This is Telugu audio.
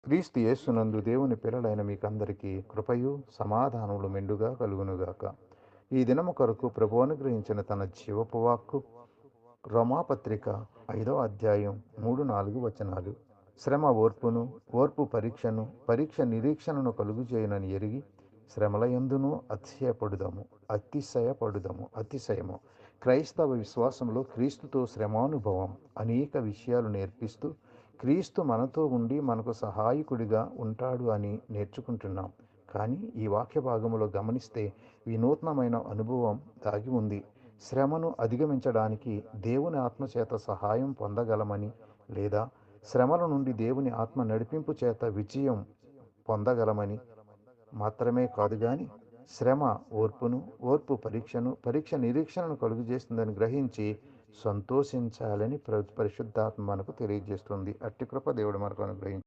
క్రీస్తు యేసునందు దేవుని పిల్లలైన మీకందరికీ కృపయు సమాధానములు మెండుగా కలుగునుగాక. ఈ దినము కొరకు ప్రభు అనుగ్రహించిన తన జీవపు వాక్కు రోమాపత్రిక 5వ అధ్యాయం 3-4 వచనాలు. శ్రమ ఓర్పును, ఓర్పు పరీక్షను, పరీక్ష నిరీక్షణను కలుగుచేయునని ఎరిగి శ్రమల యందును అతిశయము. క్రైస్తవ విశ్వాసంలో క్రీస్తుతో శ్రమానుభవం అనేక విషయాలు నేర్పిస్తూ క్రీస్తు మనతో ఉండి మనకు సహాయకుడిగా ఉంటాడు అని నేర్చుకుంటున్నాం. కానీ ఈ వాక్య భాగంలో గమనిస్తే వినూత్నమైన అనుభవం దాగి ఉంది. శ్రమను అధిగమించడానికి దేవుని ఆత్మచేత సహాయం పొందగలమని, లేదా శ్రమల నుండి దేవుని ఆత్మ నడిపింపు చేత విజయం పొందగలమని మాత్రమే కాదు గాని, శ్రమ ఓర్పును, ఓర్పు పరీక్షను, పరీక్ష నిరీక్షణను కలుగజేస్తుందని గ్రహించి సంతోషించాలని పరిశుద్ధాత్మ మనకు తెలియజేస్తుంది. అట్టి కృప దేవుడు మనకు అనుగ్రహించి